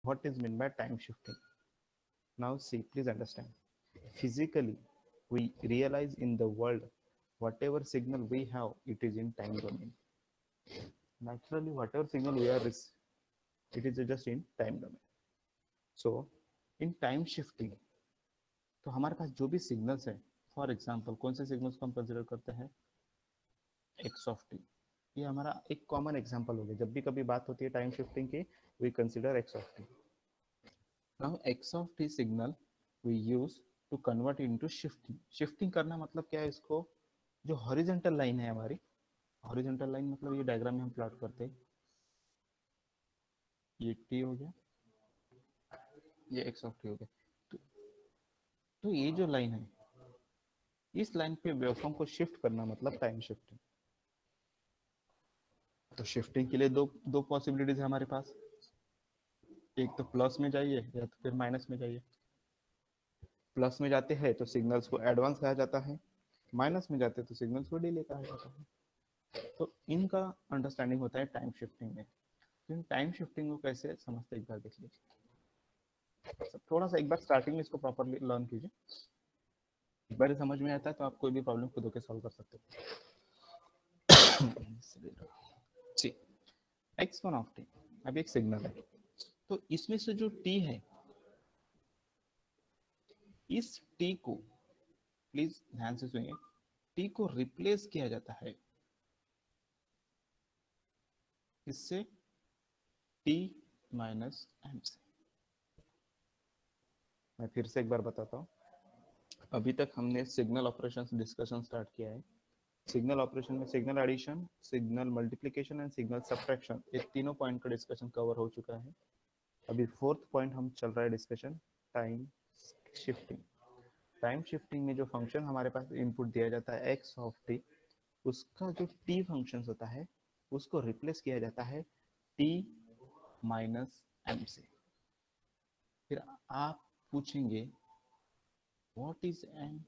what is meant by time shifting. Now see, please understand. Physically, we realize in the world, whatever signal we have, it is in time domain. Naturally, whatever signal we are, it is just in time domain. So, in time shifting, तो हमारे पास जो भी signals है, for example कौन से signals को हम consider करते हैं, एक्स ऑफ टी. ये हमारा एक कॉमन एग्जांपल हो गया. जब भी कभी बात होती है टाइम शिफ्टिंग की, we consider x of t. Now x of t signal we use to convert into shifting. Shifting करना मतलब क्या है, इसको जो हॉरिजॉन्टल लाइन है हमारी, हॉरिजॉन्टल लाइन मतलब ये डायग्राम में हम प्लॉट करते हैं, ये टी हो गया, ये एक्स ऑफ टी हो गया. तो ये जो लाइन है, इस लाइन पे वेवफॉर्म को शिफ्ट करना मतलब टाइम शिफ्टिंग. तो शिफ्टिंग के लिए दो पॉसिबिलिटीज है हमारे पास. एक तो प्लस में जाइए या तो फिर माइनस में जाइए. प्लस में जाते हैं तो सिग्नल्स को एडवांस कहा जाता है, माइनस में जाते हैं तो सिग्नल्स को डिले कहा जाता है. तो इनका अंडरस्टैंडिंग होता है टाइम शिफ्टिंग में. तो टाइम शिफ्टिंग को कैसे समझते एक बार देख लीजिए. थोड़ा सा एक बार स्टार्टिंग में इसको प्रॉपरली लर्न कीजिए. एक बार समझ में आता है तो आप कोई भी प्रॉब्लम खुद होकर सॉल्व कर सकते हो. x1 ऑफ टी अब एक सिग्नल है, तो इसमें से जो t है, इस t को प्लीज ध्यान से सुनिए, t को रिप्लेस किया जाता है इससे t माइनस m से. मैं फिर से एक बार बताता हूँ. अभी तक हमने सिग्नल ऑपरेशंस डिस्कशन स्टार्ट किया है. सिग्नल ऑपरेशन में signal addition, signal multiplication and signal subtraction, ये तीनों पॉइंट का डिस्कशन कवर हो चुका है. अभी फोर्थ पॉइंट हम चल रहा है discussion, time shifting. Time shifting में जो फंक्शन हमारे पास इनपुट दिया जाता है एक्स ऑफ टी, उसका जो टी फंक्शन होता है उसको रिप्लेस किया जाता है टी माइनस एम से. फिर आप पूछेंगे what is m.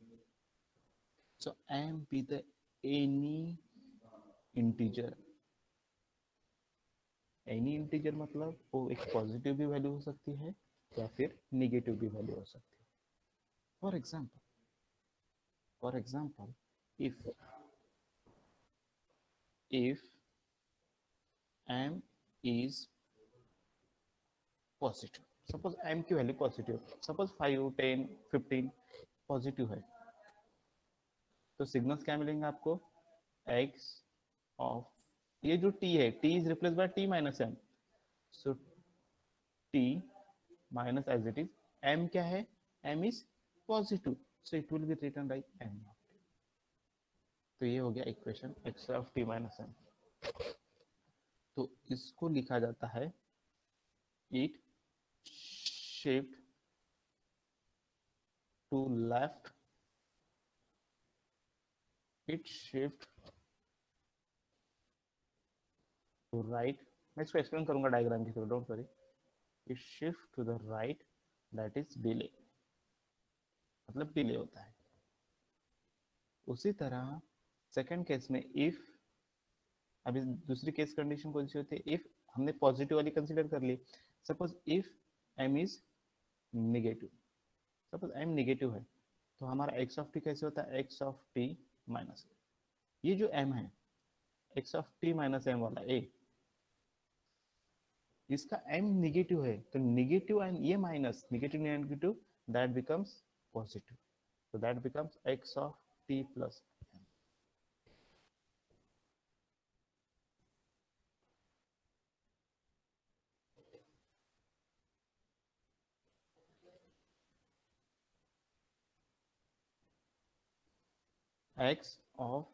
So m be the any integer. Any integer मतलब वो एक पॉजिटिव भी वैल्यू हो सकती है या फिर निगेटिव भी वैल्यू हो सकती है. For example if m is positive, suppose m की वैल्यू पॉजिटिव, सपोज 5, 10, 15 पॉजिटिव है, तो सिग्नल्स क्या मिलेंगे आपको, x ऑफ, ये जो t है, t is replace by t minus m, so t minus as it is m क्या है, m is positive, so it will be written by m. तो ये हो गया equation x of t minus m. तो इसको लिखा जाता है it shift to left, it shift to right. मैं इसको एक्सप्लेन करूंगा डायग्राम के through, don't worry. it shift to the right, that is delay, मतलब डिले होता है. उसी तरह सेकंड केस में इफ, अभी दूसरी केस कंडीशन कौन सी होती है, इफ हमने पॉजिटिव वाली कंसीडर कर ली, suppose if m is negative, suppose m negative है, तो हमारा x ऑफ t कैसे होता है, x ऑफ t माइनस, ये जो m है x of t minus m वाला a, इसका m नेगेटिव है, तो नेगेटिव एंड ये minus, negative negative that becomes positive, so that becomes x of t plus m. x of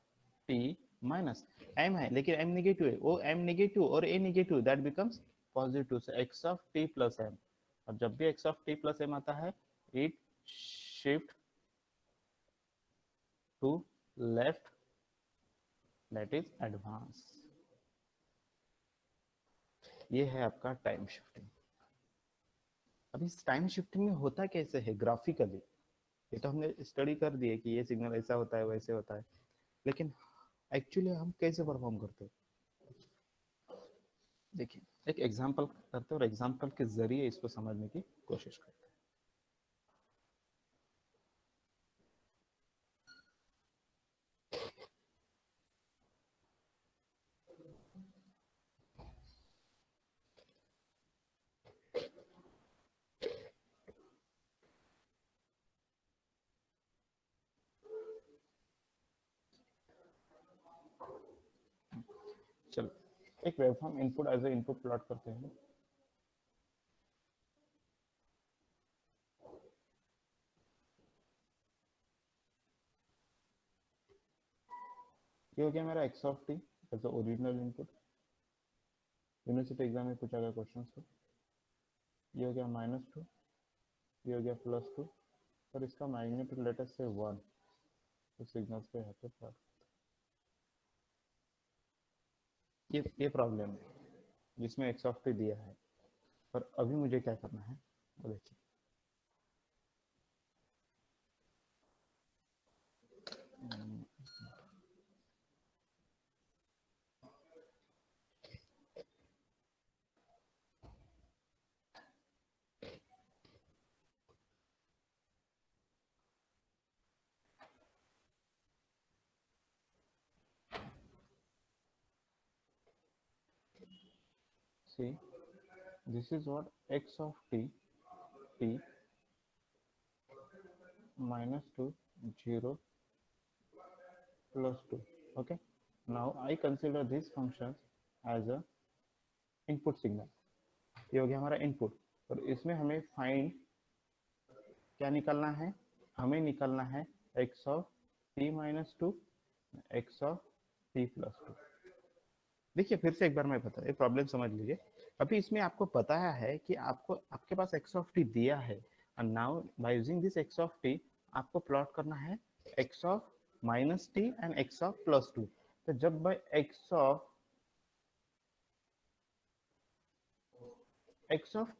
t minus m है, लेकिन m नेगेटिव है, वो m negative और a negative, that becomes positive, so x of t plus m. और जब भी x of t plus m आता है, it shift to left, that is advance. ये है आपका टाइम शिफ्टिंग. अब इस टाइम शिफ्टिंग में होता कैसे है ग्राफिकली, ये तो हमने स्टडी कर दिए कि ये सिग्नल ऐसा होता है वैसे होता है, लेकिन एक्चुअली हम कैसे परफॉर्म करते हैं. देखिए एक एग्जांपल करते हैं और एग्जांपल के जरिए इसको समझने की कोशिश करते हैं। चलो एक waveform input as a input plot करते हैं। ये हो गया मेरा x of t as a original input, university exam में पूछा गया क्वेश्चन को। ये हो गया -2, ये हो गया +2 और इसका मैग्नीट्यूड लेटर से 1, तो सिग्नल्स पे यहाँ पे प्लॉट। ये प्रॉब्लम है जिसमें एक्स ऑफ टी दिया है, पर अभी मुझे क्या करना है वो देखिए। See, this is what x of t -2 0 +2. Okay, now I consider this function as a input signal. ये हो गया हमारा इनपुट और इसमें हमें फाइंड क्या निकालना है, हमें निकालना है x of t -2 x of t +2। देखिए फिर से एक बार मैं बता, ये प्रॉब्लम समझ लीजिए। अभी इसमें आपको पता है कि आपको आपके पास x ऑफ टी दिया है और now by using this x of T आपको प्लॉट करना है x of -t and x of +2। तो जब बाय x ऑफ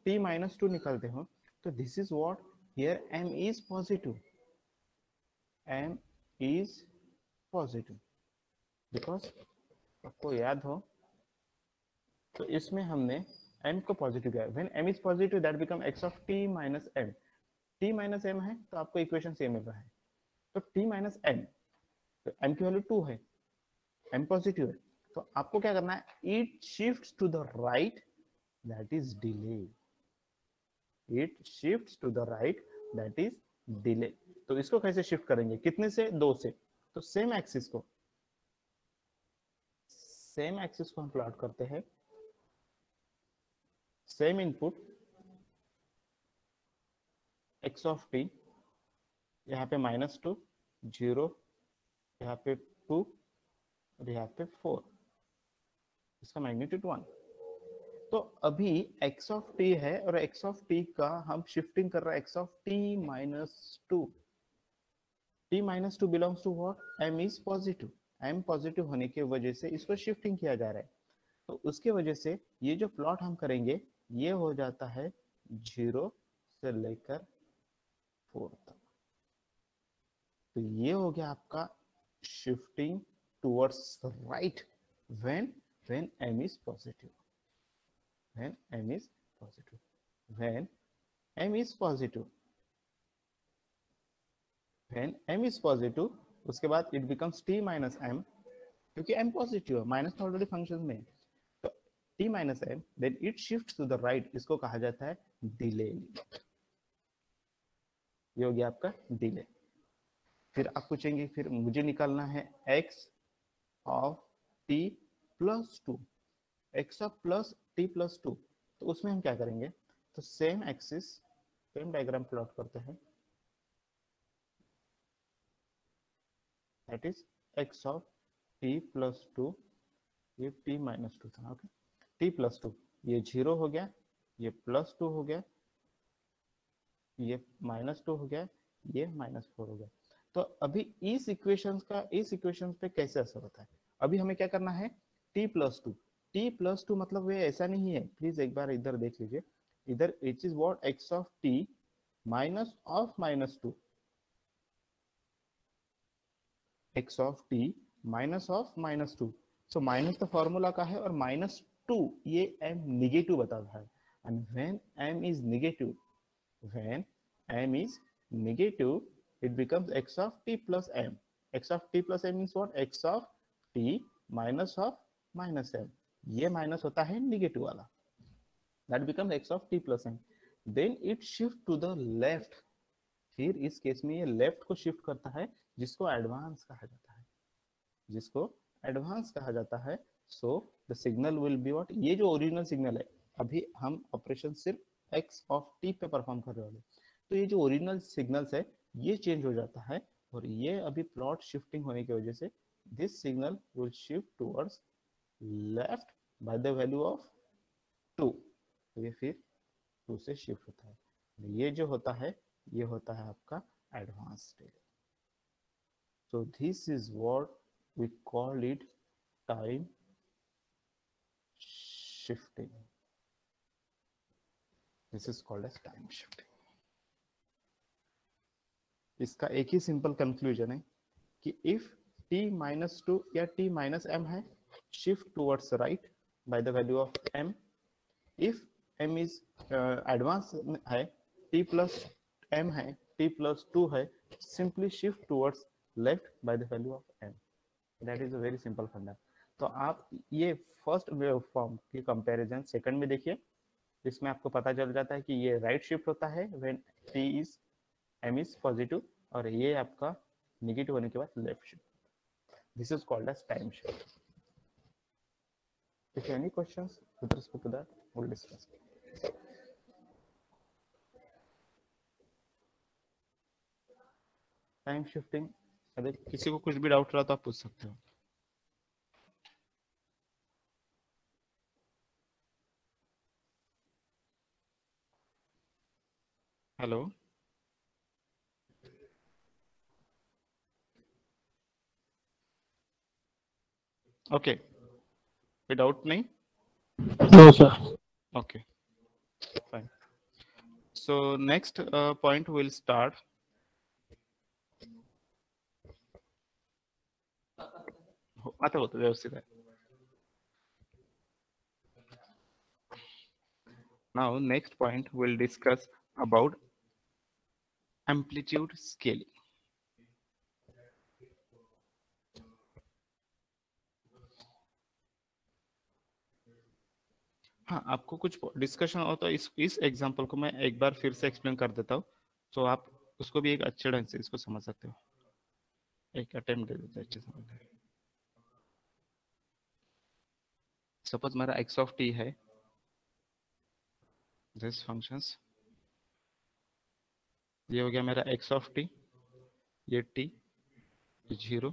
t -2 निकालते हो तो this is what here m is positive, m is positive because आपको याद हो तो इसमें हमने m को पॉजिटिव किया। When m is positive that become x of t minus m, t minus m है तो आपको इक्वेशन सेम मिल रहा है। तो t माइनस m, तो m की वैल्यू 2 है, m पॉजिटिव है, तो आपको क्या करना है, it shifts to the right that is delay, it shifts to the right that is delay. तो इसको कैसे शिफ्ट करेंगे, कितने से, 2 से। तो सेम एक्सिस को हम प्लॉट करते हैं, same input x of t, यहाँ पे -2 0, यहाँ पे 2 और यहाँ पे 4, इसका मैग्नीट्यूड 1। तो अभी x ऑफ t है और x ऑफ t का हम शिफ्टिंग कर रहे हैं x of t -2। t -2 belongs to what, m is positive, m positive होने की वजह से इसको शिफ्टिंग किया जा रहा है। तो उसके वजह से ये जो प्लॉट हम करेंगे ये हो जाता है 0 से लेकर 4 तक। तो ये हो गया आपका shifting towards right when m is positive, when m is positive, when m is positive, when m is positive, उसके बाद it becomes t minus m, क्योंकि m पॉजिटिव है, माइनस तो ऑलरेडी फंक्शन में, तो t minus m, then it shifts to the right, इसको कहा जाता है डिले। ये हो गया आपका डिले। फिर आप पूछेंगे फिर मुझे निकालना है x of t +2, x of plus t +2, तो उसमें हम क्या करेंगे, तो same axis same diagram plot करते हैं, that is x of t +2, ये t -2 था, ओके, t +2, ये 0 हो गया, ये +2 हो गया, ये -2 हो गया, ये -4 हो गया। तो अभी इस इक्वेशन पे कैसे असर होता है, अभी हमें क्या करना है, t +2, t +2 मतलब ये ऐसा नहीं है, प्लीज एक बार इधर देख लीजिए, इधर it is what, x of t minus of -2, x of t minus of -2। So minus तो फॉर्मूला का है और 2, ये m नेगेटिव बताता है। And when m is negative, when m is negative, it becomes x of t plus m. x of t plus m means what? x of t minus of minus m. ये minus होता है negative वाला, that becomes x of t plus m. then it shift to the left. फिर इस case में ये left को shift करता है, जिसको एडवांस कहा जाता है, जिसको एडवांस कहा जाता है। So the signal will be what? ये जो ओरिजिनल सिग्नल है, अभी हम ऑपरेशन सिर्फ एक्स ऑफ टी पे परफॉर्म कर रहे वाले, तो ये जो ओरिजिनल सिग्नल्स है ये चेंज हो जाता है, और ये अभी प्लॉट शिफ्टिंग होने की वजह से this signal will shift towards left by the value of 2। तो ये फिर 2 से शिफ्ट होता है। ये जो होता है ये होता है आपका advance delay. So this is what we call it time shifting. This is called as time shifting. इसका एक ही सिंपल कंक्लूजन है कि if t minus 2 या t minus m है, shift towards right by the value of m. If m is advance है, t plus m है, t plus 2 है, simply shift towards left by the value of m. That is a very simple फंडा। तो आप ये first wave form की comparison second में देखिए, इसमें आपको पता चल जाता है कि ये राइट शिफ्ट होता है when t is m is positive, और ये आपका नेगेटिव होने के बाद left shift. This is called as time shift. If any questions with respect to that, we'll discuss. Time shifting, अगर किसी को कुछ भी डाउट रहा तो आप पूछ सकते हो। हेलो, ओके, कोई डाउट नहीं? No sir. Okay, fine. So next point will start. आता होता व्यवस्थित है। Now next point we'll discuss about amplitude scaling. हाँ, आपको कुछ डिस्कशन हो तो इस एग्जांपल को मैं एक बार फिर से एक्सप्लेन कर देता हूँ, तो आप उसको भी एक अच्छे ढंग से इसको समझ सकते हो। एक अटेम्प्ट दे देते हैं अच्छे समझने। सपोज मेरा x ऑफ t है, दिस फंक्शंस, ये हो गया मेरा x ऑफ t, ये t 0,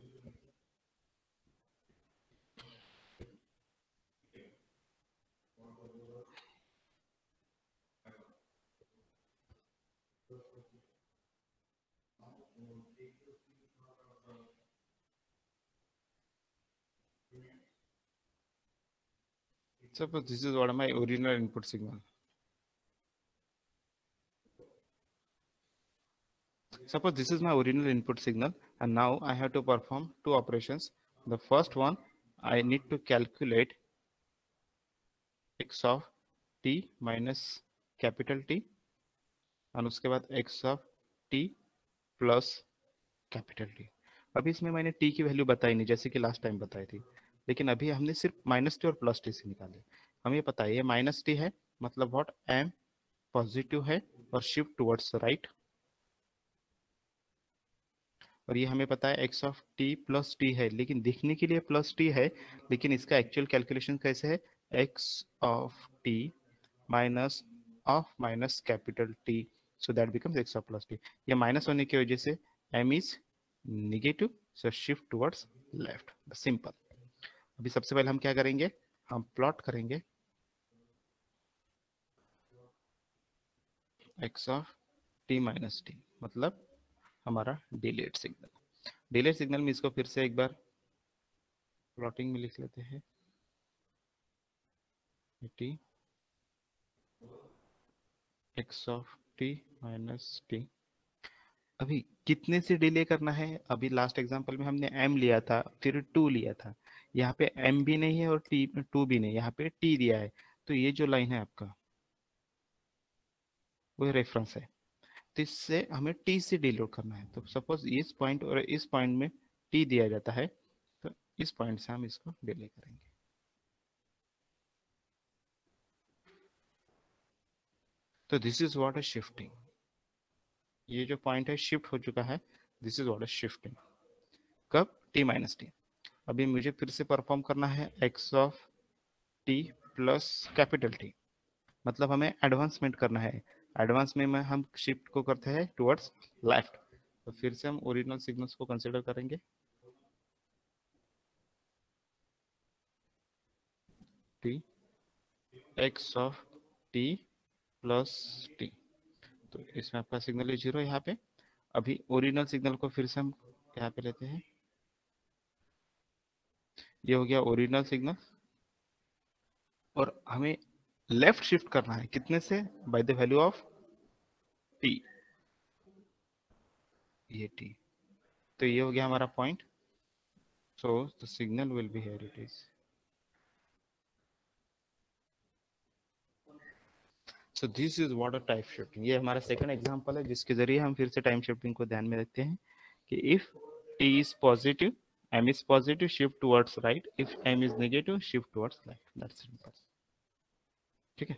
suppose this is what my original input signal. Suppose this is my original input signal, and now I have to perform two operations. The first one, I need to calculate x of t minus capital T, और उसके बाद x of t plus capital T। अभी इसमें मैंने t की value बताई नहीं, जैसे कि लास्ट टाइम बताई थी, लेकिन अभी हमने सिर्फ माइनस टी और प्लस टी से निकाले। हमें पता है ये माइनस टी है, मतलब व्हाट, m पॉजिटिव है और शिफ्ट टुवर्ड्स राइट, और ये हमें पता है x of t plus T है, लेकिन दिखने के लिए प्लस टी है, लेकिन इसका एक्चुअल कैलकुलेशन कैसे है, x of t minus of minus capital T, so that becomes x of plus T. ये माइनस होने की वजह से m is negative, so shift towards left, simple. अभी सबसे पहले हम क्या करेंगे, हम प्लॉट करेंगे x of t minus T, मतलब हमारा डिलेड सिग्नल। डिलेड सिग्नल में इसको फिर से एक बार प्लॉटिंग में लिख लेते हैं, t x of t minus t, अभी कितने से डिले करना है? अभी लास्ट एग्जांपल में हमने m लिया था, फिर 2 लिया था। यहाँ पे m भी नहीं है और t 2 भी नहीं, यहाँ पे t दिया है। तो ये जो लाइन है आपका, वो रेफरेंस है। तो इससे हमें t से डिलोड करना है। तो सपोज इस पॉइंट और इस पॉइंट में t दिया जाता है, तो इस पॉइंट से हम इसको डिले करेंगे। तो this is what is shifting. ये जो पॉइंट है शिफ्ट हो चुका है, this is what is shifting. कब? t minus T. अभी मुझे फिर से परफॉर्म करना है x of t plus capital T, मतलब हमें एडवांसमेंट करना है। एडवांस में हम शिफ्ट को करते हैं टुवर्ड्स लेफ्ट। तो फिर से हम ओरिजिनल सिग्नल्स को कंसीडर करेंगे। t x of t plus T, तो इसमें आपका सिग्नल है 0 यहाँ पे। अभी ओरिजिनल सिग्नल को फिर से हम यहाँ पे लेते हैं। ये हो गया ओरिजिनल सिग्नल, और हमें लेफ्ट शिफ्ट करना है कितने से? By the value of t, ये t। तो ये हो गया हमारा point. So the signal will be here it is. So this is what a time shifting. ये हमारा सेकंड एग्जांपल है जिसके जरिए हम फिर से टाइम शिफ्टिंग को ध्यान में रखते हैं कि if t is positive, m is positive, shift towards right. If m is negative, shift towards left. That's simple. ठीक है।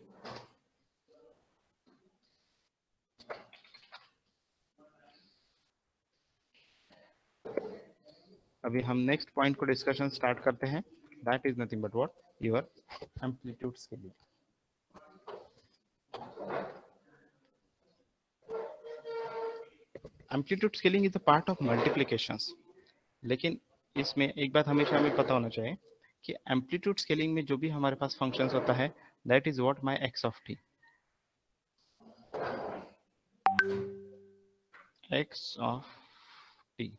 अभी हम नेक्स्ट पॉइंट को डिस्कशन स्टार्ट करते हैं। That is nothing but what your amplitude scaling. Amplitude scaling is a part of multiplications. लेकिन इसमें एक बात हमेशा हमें पता होना चाहिए कि एम्पलीट्यूड स्केलिंग में जो भी हमारे पास फंक्शंस होता है, that is what my ex of t. X of T.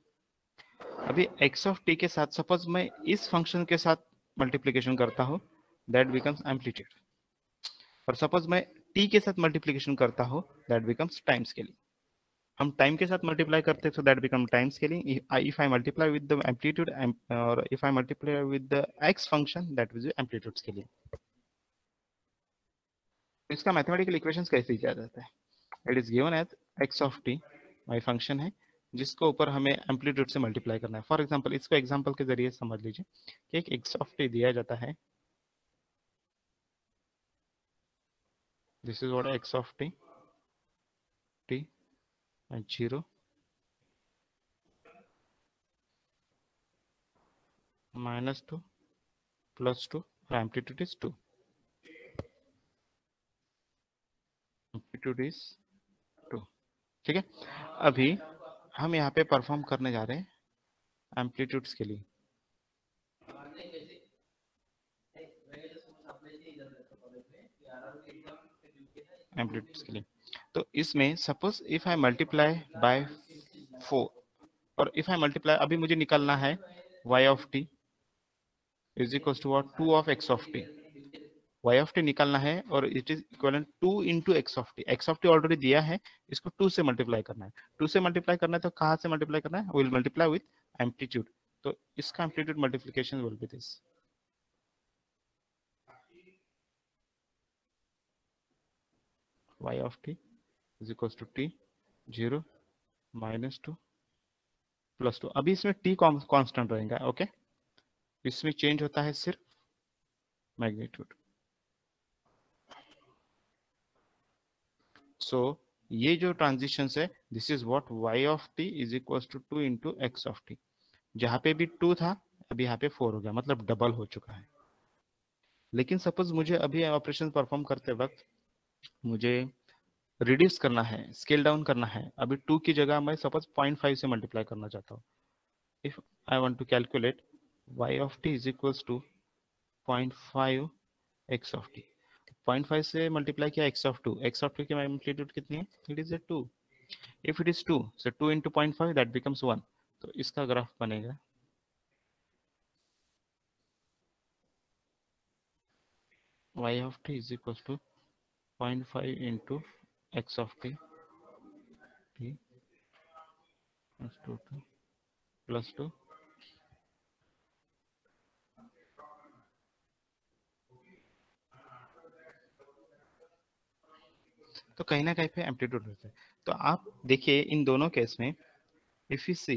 अभी एक्स ऑफ टी के साथ सपोज मैं इस फंक्शन के साथ मल्टीप्लिकेशन करता हूँ, दैट बिकम्स एम्पलीट्यूड। और सपोज मैं टी के साथ मल्टीप्लिकेशन करता हूँ, दैट बिकम्स टाइम स्केलिंग। हम टाइम के साथ मल्टीप्लाई करते हैं, so that become time scaling. If I multiply with the amplitude, और if I multiply with the X function, that will be amplitude scaling. इसका मैथमेटिकल इक्वेशंस कैसे किया जाता है? It is given as X of T, my function है जिसको ऊपर हमें एम्पलीट्यूड से मल्टीप्लाई करना है। फॉर एग्जाम्पल, इसको एग्जाम्पल के जरिए समझ लीजिए कि एक एक्स ऑफ टी दिया जाता है। This is what x of T, T and 0 -2 +2 और एम्पलीट्यूड इज 2। Amplitude is 2। ठीक है। अभी हम यहाँ पे परफॉर्म करने जा रहे हैं एम्पलीट्यूड्स के लिए। एम्पलीट्यूड्स के लिए तो इसमें suppose if I multiply by 4, और इफ आई मल्टीप्लाई, अभी मुझे निकालना है y of t is equal to what 2 of x of t। y of t निकालना है और it is equivalent 2 into x of t. X of t already दिया है, इसको 2 से मल्टीप्लाई करना है। 2 से मल्टीप्लाई करना है तो कहाँ से मल्टीप्लाई करना है? Will multiply with amplitude. तो इसका amplitude multiplication will be this. y of t is equals to t 0 -2 +2। अभी इसमें t कांस्टेंट रहेगा। ओके, इसमें चेंज होता है सिर्फ मैग्नीट्यूड। सो ये जो ट्रांजिशन है, this is what y of t is equals to 2 into x of t. जहां पे भी 2 था, अभी यहाँ पे 4 हो गया, मतलब डबल हो चुका है। लेकिन सपोज मुझे अभी ऑपरेशन परफॉर्म करते वक्त मुझे रिड्यूस करना है, स्केल डाउन करना है। अभी 2 की जगह मैं सपोज 0.5 से मल्टीप्लाई करना चाहता हूँ। If I want to calculate y of t is equals to 0.5 x of t। 0.5 से मल्टीप्लाई किया x of 2। x of 2 की एम्पलीट्यूड कितनी है? It is 2। If it is 2, so 2 into 0.5 that becomes 1। तो इसका ग्राफ बनेगा y of t is equals to 0.5 into x of t +2 to +2 तो कहीं ना कहीं पे एम्पलीट्यूड होता है। तो आप देखिए इन दोनों केस में if you see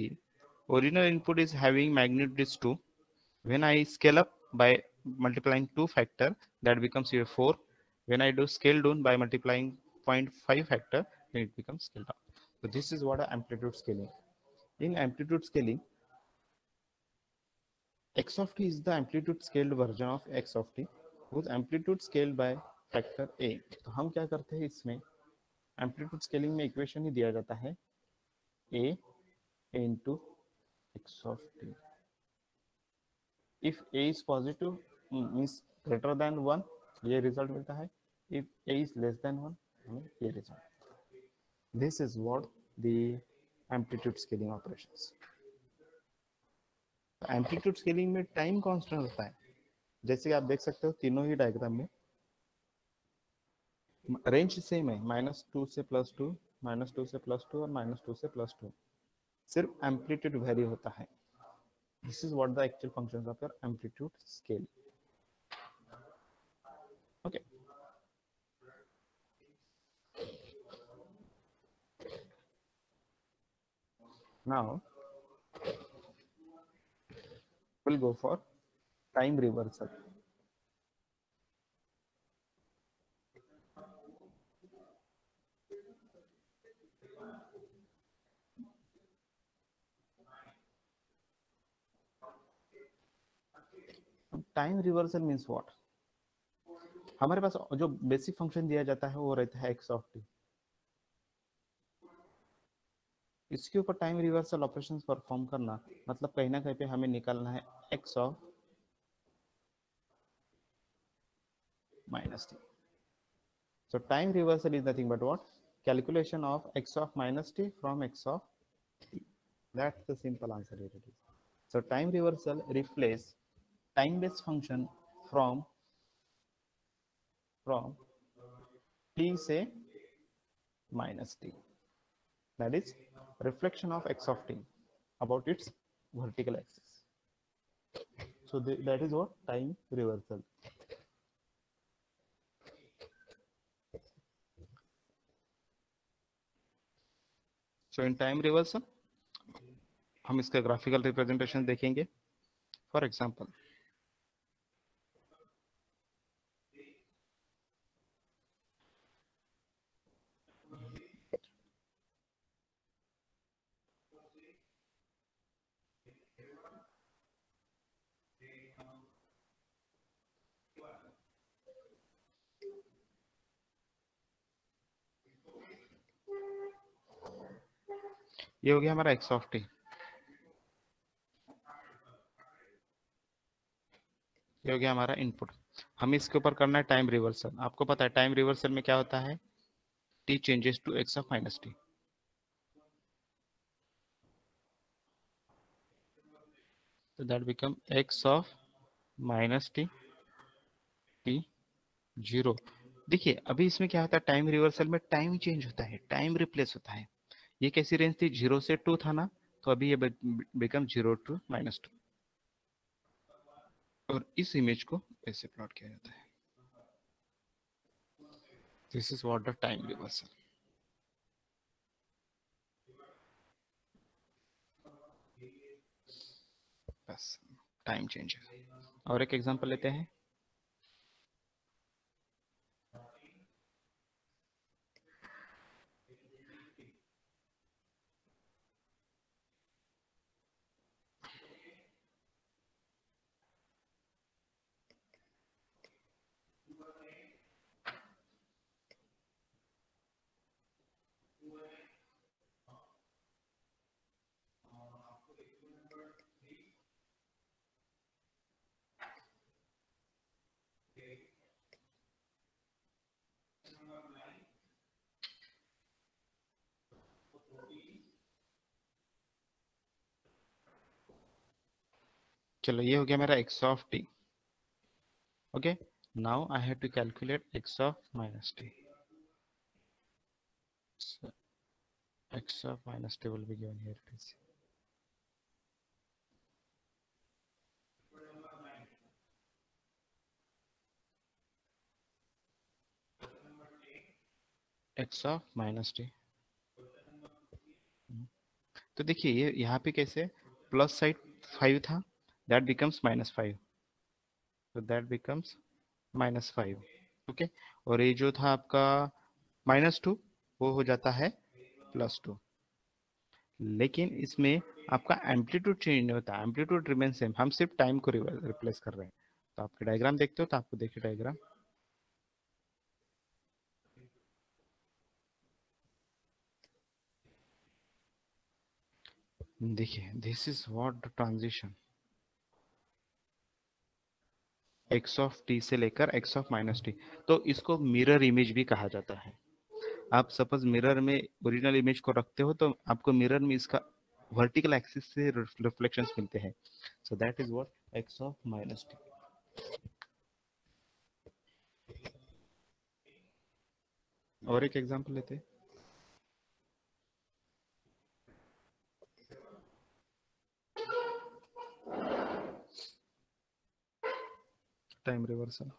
original input is having magnitude is 2, when I scale up by multiplying 2 factor that becomes here 4, when I do scale down by multiplying 0.5 factor then it becomes scale down. So this is what amplitude scaling. In amplitude scaling x of t is the amplitude scaled version of x of t whose amplitude scaled by factor a. तो हम क्या करते हैं इसमें amplitude scaling में equation ही दिया जाता है a into x of t. If a is positive means greater than 1 ये रिजल्ट मिलता है, if a is less than 1 हमें ये result. This is what the amplitude scaling operations. Amplitude scaling में टाइम कांस्टेंट होता है, जैसे कि आप देख सकते हो तीनों ही डायग्राम में रेंज सेम है, -2 से +2, -2 से +2 और -2 से +2, सिर्फ एम्पलीट्यूड वेरी होता है. This is what the actual functions of your amplitude scale. Okay. Now we'll go for time reversal. Time reversal means what? हमारे पास जो बेसिक फंक्शन दिया जाता है वो रहता है x ऑफ t. इसके ऊपर टाइम रिवर्सल ऑपरेशंस परफॉर्म करना मतलब कहीं ना कहीं पे हमें निकालना है x of -t. So time reversal is nothing but what? Calculation of x of -t from x of t. That's the simple answer here it is. So time reversal replace time-based function from t से -t. That is reflection of x of t about its vertical axis. So that is what time reversal. So in time reversal हम इसका graphical representation देखेंगे. For example ये हो गया हमारा x of t, ये हो गया हमारा इनपुट. हमें इसके ऊपर करना है टाइम रिवर्सल. आपको पता है टाइम रिवर्सल में क्या होता है, t changes to x of -t. तो that become x of -t t 0. देखिए अभी इसमें क्या होता है, टाइम रिवर्सल में टाइम चेंज होता है, टाइम रिप्लेस होता है. ये कैसी रेंज थी, 0 से 2 था ना, तो अभी ये बिकम 0 टू -2 और इस इमेज को ऐसे प्लॉट किया जाता है. This is what the time reversal. बस टाइम चेंज. और एक एग्जांपल लेते हैं. चलो ये हो गया मेरा x of t. Okay, now I have to calculate x of -t. x of minus t will be given here. It is x of minus t. तो देखिए ये यहाँ पे कैसे प्लस साइड 5 था, दैट बिकम्स -5, तो दैट बिकम्स -5. ओके, और ये जो था आपका -2 वो हो जाता है +2. लेकिन इसमें आपका एम्पलीट्यूड चेंज नहीं होता, एम्पलीट्यूड रिमेन सेम, हम सिर्फ टाइम को रिप्लेस कर रहे हैं. तो आपके डायग्राम देखते हो तो आपको देखिए डायग्राम, देखिए this is what the transition x of t से लेकर x ऑफ माइनस टी. तो इसको मिरर इमेज भी कहा जाता है. आप सपोज मिरर में ओरिजिनल इमेज को रखते हो तो आपको मिरर में इसका वर्टिकल एक्सिस से रिफ्लेक्शंस मिलते हैं. So that is what x of minus T. और एक एग्जांपल लेते हैं. Time reversal.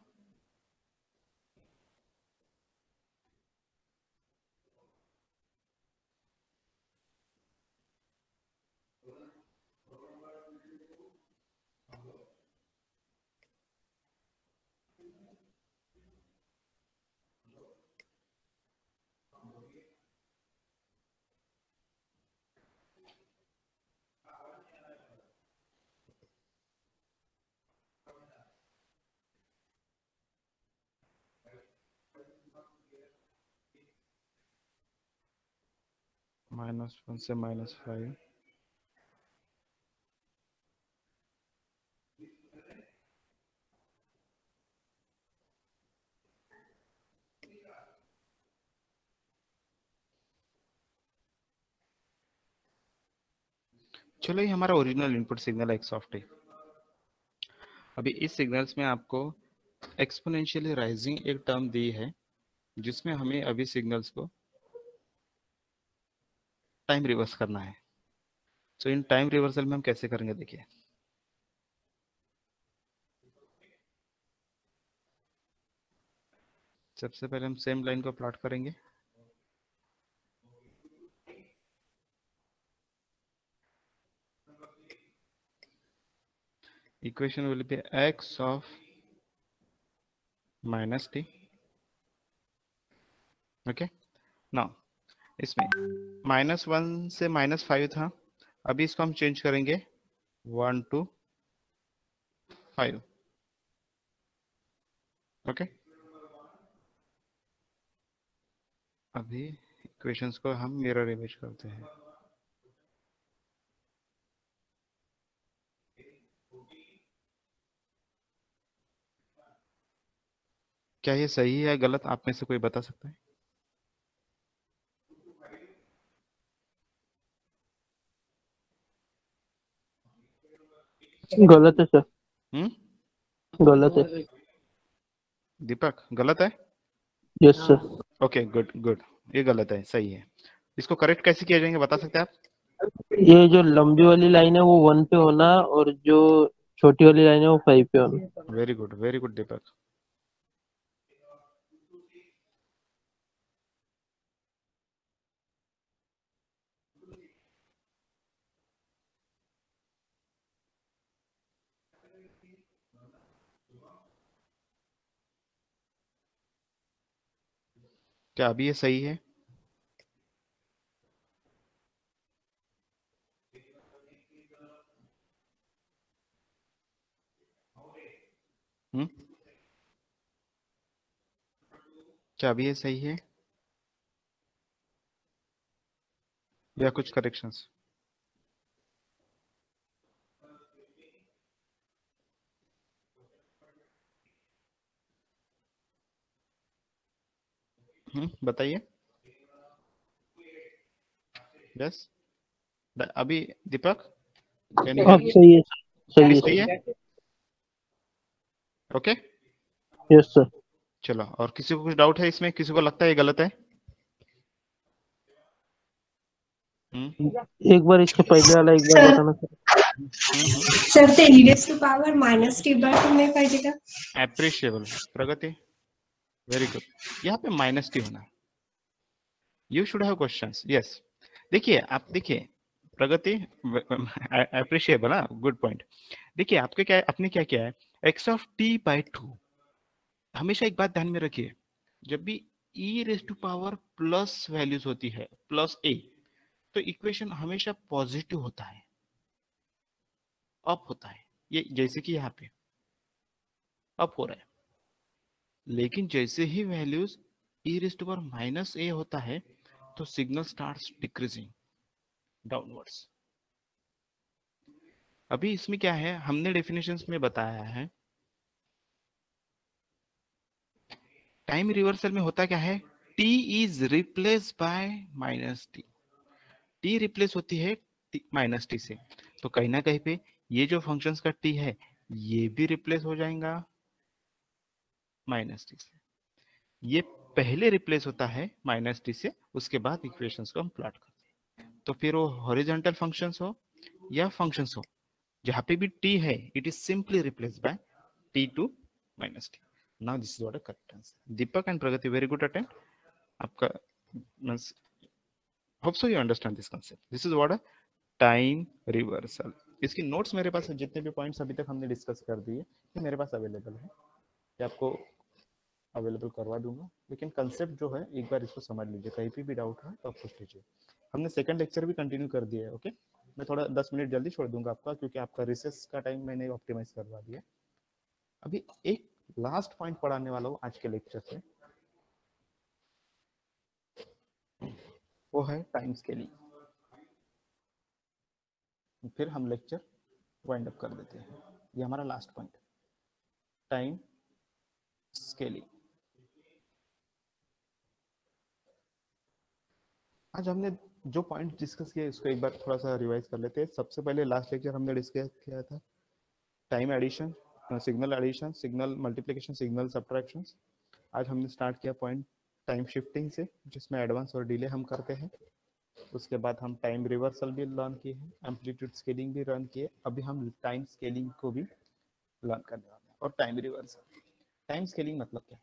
-1 से -5. चलो ये हमारा original input signal x of T. अभी इस सिग्नल्स में आपको एक्सपोनेंशियली राइजिंग एक टर्म दी है जिसमें हमें अभी सिग्नल्स को टाइम रिवर्स करना है. सो इन टाइम रिवर्सल में हम कैसे करेंगे देखिए. सबसे पहले हम सेम लाइन को प्लॉट करेंगे. Equation will be x of minus T. Okay, now इसमें -1 से -5 था, अभी इसको हम चेंज करेंगे 1 to 5. ओके, अभी इक्वेशंस को हम मिरर इमेज करते हैं. क्या ये सही है या गलत, आप में से कोई बता सकता है? गलत है सर. गलत है. दीपक गलत है? Yes sir. Okay good good, ये गलत है, सही है. इसको करेक्ट कैसे किया जाएंगे बता सकते हैं आप? ये जो लंबी वाली लाइन है वो 1 पे होना और जो छोटी वाली लाइन है वो 5 पे होना. वेरी गुड दीपक. क्या अभी ये सही है? क्या अभी ये सही है या कुछ करेक्शंस? बताइए. यस, अभी दीपक अब सही है. सही है. Okay, yes sir. चलो, और किसी को कुछ डाउट है इसमें? किसी को लगता है ये गलत है? एक बार इसके पहले वाला एक बार बताना सर। सर ते e to power minus t by 2 में पाहिजे का? Appreciable Pragati, very good. यहाँ पे माइनस टी होना, you should have questions. Yes, देखिए आप देखिए प्रगति, एप्रिशिएबल ना, गुड पॉइंट। देखिए आपके क्या, आपने क्या किया है, एक्स ऑफ टी बाई 2। हमेशा एक बात ध्यान में रखिए, जब भी E raise to power plus values होती है, प्लस ए, तो इक्वेशन हमेशा पॉजिटिव होता है, अप होता है। ये जैसे कि यहाँ पे अप हो रहा है, लेकिन जैसे ही values E raise to power minus A होता है तो सिग्नल स्टार्ट्स डिक्रीजिंग डाउनवर्ड्स। अभी इसमें क्या है, हमने डेफिनेशंस में बताया है, टाइम रिवर्सल में होता क्या है, t is replace bye minus T. t replace होती है माइनस टी से, तो कहीं ना कहीं पे ये जो फंक्शंस का t है ये भी रिप्लेस हो जाएगा माइनस टी से। ये पहले रिप्लेस होता है माइनस टी से, उसके बाद इक्वेशंस को हम प्लॉट करते हैं। तो फिर वो हॉरिजॉन्टल फंक्शंस हो या फंक्शंस हो, जहां पे भी t है, it is simply replace by t to minus t. Now this is what a correct answer. Deepak and Pragati, very good attempt. आपका means hope so you understand this concept. This is what a time reversal. इसकी notes मेरे पास है, जितने भी points अभी तक हमने discuss कर दिए ये मेरे पास अवेलेबल है, ये आपको अवेलेबल करवा दूंगा। लेकिन कंसेप्ट जो है एक बार इसको समझ लीजिए, कहीं भी डाउट है तो आप पूछ लीजिए। हमने सेकंड लेक्चर भी कंटिन्यू कर दिया है। ओके, मैं थोड़ा 10 मिनट जल्दी छोड़ दूंगा आपका, क्योंकि आपका रिसेस का टाइम मैंने ऑप्टिमाइज करवा दिया। अभी एक लास्ट पॉइंट पढ़ाने वाला हूँ आज के लेक्चर से, वो है टाइम स्केलिंग। फिर हम लेक्चर वाइंड अप कर देते हैं। ये हमारा लास्ट पॉइंट, टाइम स्केलिंग। आज हमने जो पॉइंट डिस्कस किया इसको एक बार थोड़ा सा रिवाइज कर लेते हैं। सबसे पहले लास्ट लेक्चर हमने डिस्कस किया था time addition, signal addition, signal multiplication, signal subtraction. आज हमने स्टार्ट किया पॉइंट टाइम शिफ्टिंग से, जिसमें एडवांस और डिले हम करते हैं। उसके बाद हम टाइम रिवर्सल भी लर्न किए हैं, एम्पलीट्यूड स्केलिंग भी लर्न किए। अभी हम टाइम स्केलिंग को भी लर्न करने वाले हैं। और टाइम रिवर्सल, टाइम स्केलिंग मतलब क्या है,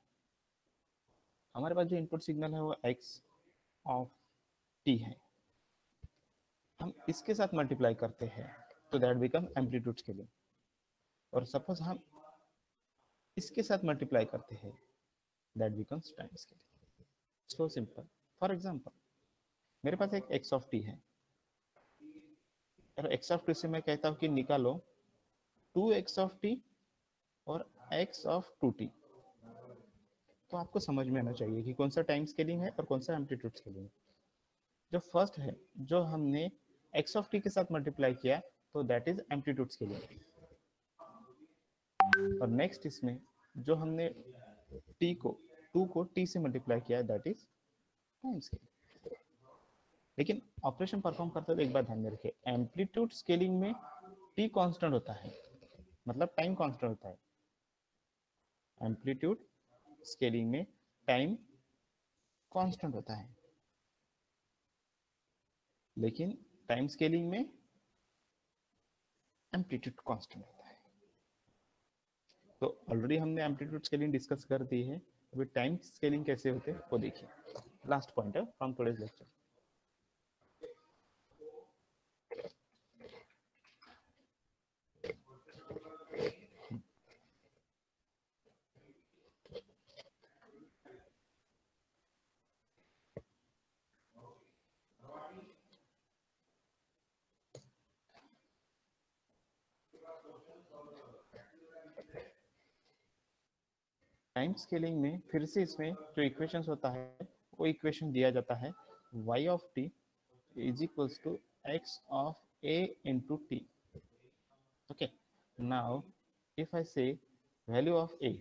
हमारे पास जो इनपुट सिग्नल है वो एक्स ऑफ टी है, हम इसके साथ मल्टीप्लाई करते हैं तो दैट बिकम एम्पलीट्यूड स्केलिंग। और सपोज हम इसके साथ मल्टीप्लाई करते हैं, that becomes time scaling. So simple. For example मेरे पास एक एक्स ऑफ टी है, और एक्स ऑफ टी से मैं कहता हूँ कि निकालो 2x ऑफ टी और x ऑफ 2t। तो आपको समझ में आना चाहिए कि कौन सा टाइम स्केलिंग है और कौन सा एम्पलीट्यूड स्केलिंग है। जो फर्स्ट है, जो हमने x ऑफ टी के साथ मल्टीप्लाई किया, तो दैट इज एम्पलीट्यूड स्केलिंग। और नेक्स्ट इसमें जो हमने t को 2 को t से मल्टीप्लाई किया, दैट इज टाइम स्केलिंग। लेकिन ऑपरेशन परफॉर्म करते हुए एक बात ध्यान में रखिए, एम्पलीट्यूड स्केलिंग में t कांस्टेंट होता है, मतलब टाइम कांस्टेंट होता है। एम्पलीट्यूड स्केलिंग में टाइम कांस्टेंट होता है, लेकिन टाइम स्केलिंग में एम्पलीट्यूड कांस्टेंट होता है। तो ऑलरेडी हमने एम्पलीट्यूड स्केलिंग डिस्कस कर दी है, अभी टाइम स्केलिंग कैसे होते हैं वो देखिए। लास्ट पॉइंट है from today's lecture. Time scaling में फिर से इसमें जो इक्वेशंस होता है वो इक्वेशन दिया जाता है, y of t is equals to x of a into t. Okay, now if I say value of a,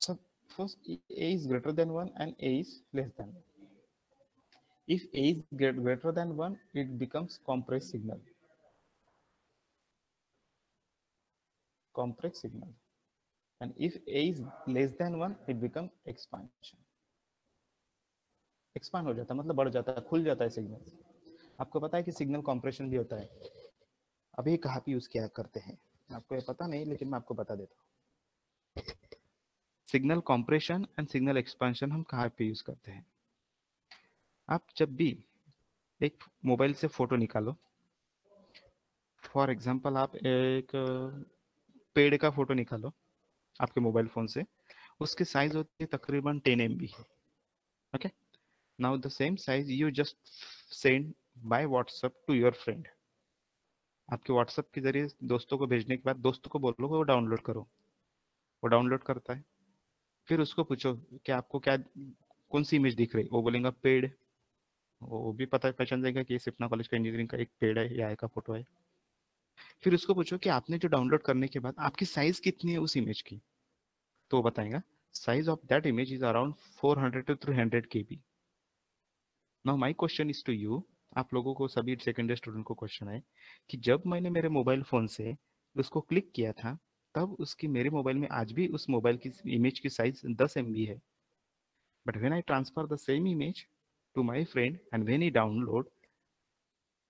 so first a is greater than 1 and a is less than 1. If a is greater than 1, it becomes compressed signal. Compressed signal. And if a is less than 1, it becomes expansion. Expand हो जाता है, मतलब बढ़ जाता है, खुल जाता है सिग्नल। आपको पता है कि सिग्नल कॉम्प्रेशन भी होता है। अभी कहाँ पे यूज किया करते हैं आपको ये पता नहीं, लेकिन मैं आपको बता देता हूँ। Signal compression and signal expansion हम कहाँ पे यूज करते हैं। आप जब भी एक मोबाइल से फोटो निकालो, फॉर एग्जांपल आप एक पेड़ का फोटो निकालो आपके मोबाइल फोन से, उसकी साइज होती है तकरीबन 10 MB। Okay, now the same size you just send by WhatsApp to your friend. आपके व्हाट्सएप के जरिए दोस्तों को भेजने के बाद दोस्तों को बोलो वो डाउनलोड करो, वो डाउनलोड करता है। फिर उसको पूछो कि आपको क्या कौन सी इमेज दिख रही, वो बोलेगा पेड़। वो भी पता पहचान जाएगा कि ये सिपना कॉलेज का इंजीनियरिंग का एक पेड़ है या का फोटो है। फिर उसको पूछो कि आपने जो डाउनलोड करने के बाद आपकी साइज कितनी है उस इमेज की, तो वो बताएगा size of that image is around 400 to 300 KB। Now my question is to you, आप लोगों को सभी सेकेंडरी स्टूडेंट को क्वेश्चन है कि जब मैंने मेरे मोबाइल फोन से उसको क्लिक किया था तब उसकी मेरे मोबाइल में आज भी उस मोबाइल की इमेज की साइज 10 MB है, but when I transfer the same image to my friend and when he download,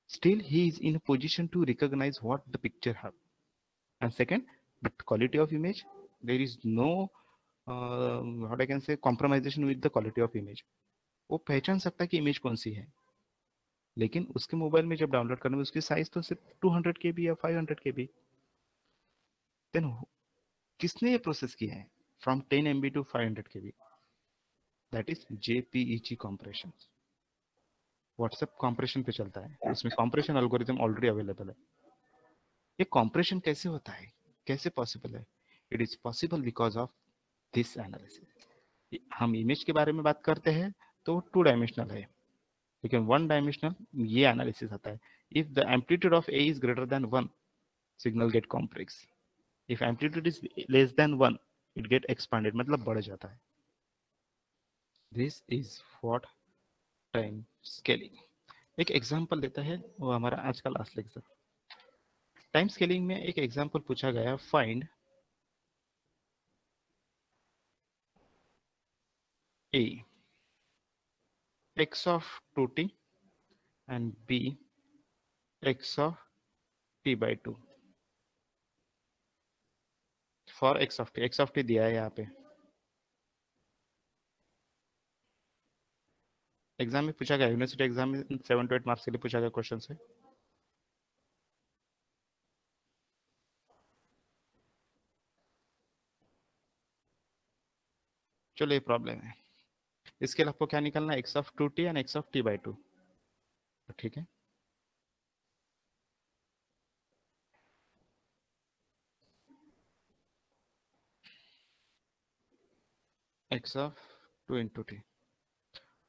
still he is in a position to recognize what the picture have. And second, but quality of image, there is no what I can say compromisation with the quality of image. वो पहचान सकता है कि image कौन सी है, लेकिन उसके mobile में जब डाउनलोड करने में उसकी साइज तो सिर्फ 200 KB या 500 KB। देन किसने ये प्रोसेस किया है from 10 MB to 500 KB? That is JPEG compression. WhatsApp compression पे चलता है, उसमें कॉम्प्रेशन एल्गोरिथम ऑलरेडी अवेलेबल है। ये कॉम्प्रेशन कैसे होता है, कैसे पॉसिबल है? It is possible because of this analysis. हम इमेज के बारे में बात करते हैं तो 2 डायमेंशनल है, लेकिन 1 डायमेंशनल ये एनालिसिस आता है। If the amplitude of a is greater than 1, signal get complex. If amplitude is less than 1, it get expanded, मतलब बढ़ जाता है। This is what time scaling. एक एग्जांपल देता है वो हमारा आज का लास्ट लेक्चर। टाइम स्केलिंग में एक एग्जांपल पूछा गया, find a x of 2t and b x of t by 2 for x of t दिया है यहाँ पे। एग्जाम में पूछा गया, यूनिवर्सिटी एग्जाम में 7 to 8 मार्क्स के लिए पूछा गया क्वेश्चन से। चलो ये प्रॉब्लम है, इसके लिए आपको क्या निकालना है, x of 2t and x of t by 2। ठीक है, x of 2 into t,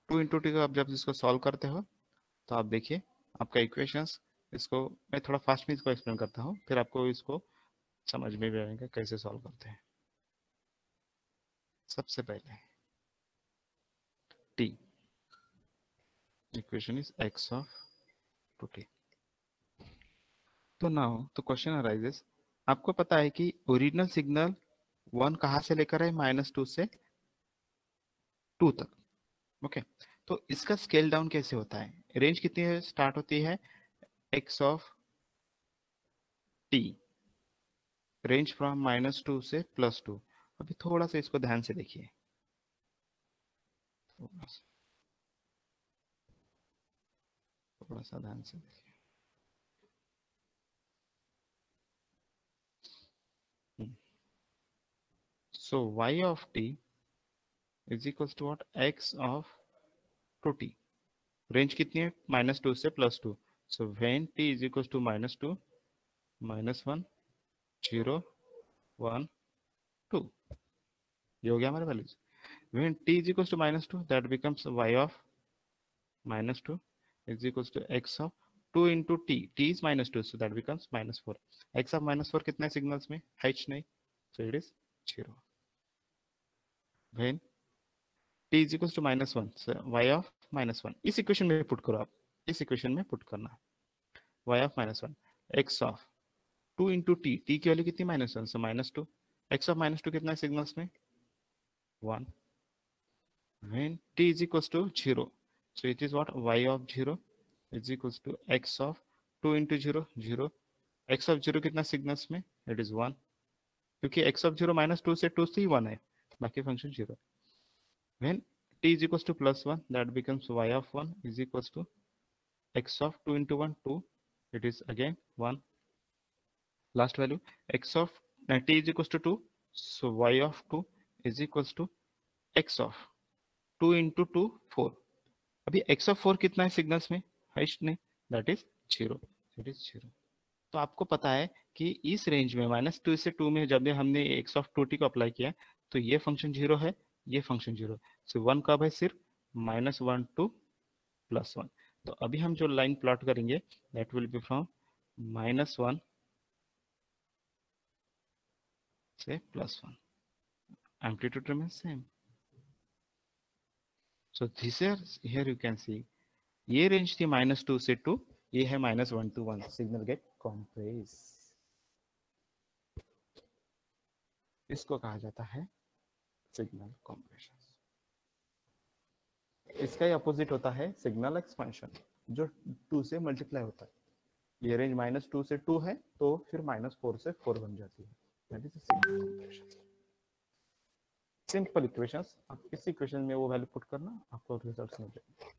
2 into t को आप जब इसको सॉल्व करते हो तो आप देखिए आपका इक्वेशंस, इसको मैं थोड़ा फास्ट में इसको एक्सप्लेन करता हूँ, फिर आपको इसको समझ में भी आएगा कैसे सॉल्व करते हैं। सबसे पहले t equation is x of 2t। तो नाउ तो क्वेश्चन अराइजेस, आपको पता है कि ओरिजिनल सिग्नल 1 कहाँ से लेकर है, -2 से 2 तक। ओके, तो इसका स्केल डाउन कैसे होता है? रेंज कितनी है स्टार्ट होती है, x of t, range from -2 से +2। अभी थोड़ा सा इसको ध्यान से देखिए, थोड़ा सा ध्यान से देखिए। So y of t is equals to what, x of 2t। Range कितनी है, -2 से +2। So when t is equals to -2, -1, 0, 1, 2, ये हो गया हमारे values. When t is equals to -2, that becomes y of -2 is equals to x of 2 into t, t is -2, so that becomes -4। x of -4 कितना है signals में, h नहीं, so it is 0। When t is equals to -1, so y of -1, इस equation में put करो आप, इस equation में पुट करना, y of -1, x of 2 into t, t की वैल्यू कितनी, -1, so -2, x of -2 कितना है सिग्नल्स में, 1। When t is equals to 0, So it is what? Y of 0 is equals to x of 2 into 0, 0. x of 0 कितना signals में? It is 1. क्योंकि x of 0 minus 2 से 2 से ही 1 है, बाकी function 0. When t is equals to plus 1, that becomes y of 1 is equals to x of 2 into 1, 2. It is again 1. Last value, x of t is equals to 2. So y of 2 is equals to x of 2 into 2, 4. अभी x of 4 कितना है signals में? Heist नहीं, that is 0. It is 0. तो आपको पता है कि इस रेंज में -2 से 2 में जब हमने x of 2t को अप्लाई किया तो ये फंक्शन 0 है, ये फंक्शन 0. सो 1 कब है? सिर्फ -1 to +1. तो अभी हम जो लाइन प्लॉट करेंगे दैट विल बी फ्रॉम -1 से +1. Amplitude remains same. So this here you can see ये रेंज थी -2 से 2, ये है -1 to 1. Signal gate compress. इसको कहा जाता है सिग्नल कॉम्प्रेशन. इसका ही अपोजिट होता है सिग्नल एक्सपेंशन, जो 2 से मल्टीप्लाई होता है. ये रेंज -2 से 2 है तो फिर -4 से 4 बन जाती है. That is signal compression. Simple equations. आप इस इक्वेशन में वो वैल्यू पुट करना, आपको रिजल्ट्स मिल जाएंगे.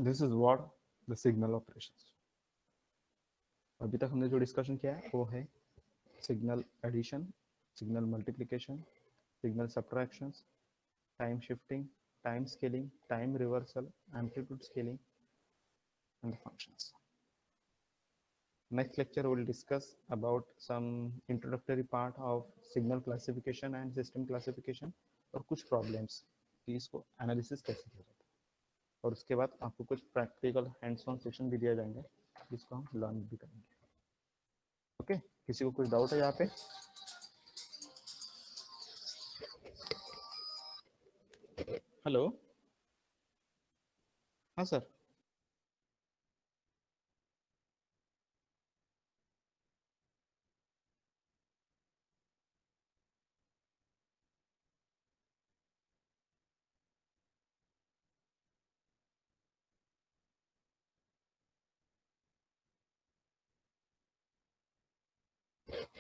This is what the signal operations. अभी तक हमने जो डिस्कशन किया है वो है signal addition, signal multiplication, signal subtractions, time shifting, time scaling, time reversal, amplitude scaling and the functions. Next lecture we will discuss about some introductory part of signal classification and system classification और कुछ problems कि इसको analysis कैसे किया जाता है. और उसके बाद आपको कुछ practical hands-on सेक्शन भी दिया जाएंगे जिसको हम लर्न भी करेंगे. ओके, किसी को कुछ डाउट है यहाँ पे? हेलो, हाँ सर.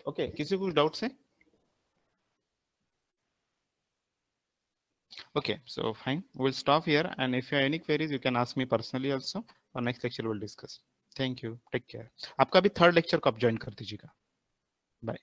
ओके, किसी को कुछ डाउट्स है? Okay, so fine. We'll stop here, and if you have any queries, you can ask me personally also. Or next lecture we'll discuss. Thank you. Take care. आपका भी third lecture को आप join कर दीजिएगा. Bye.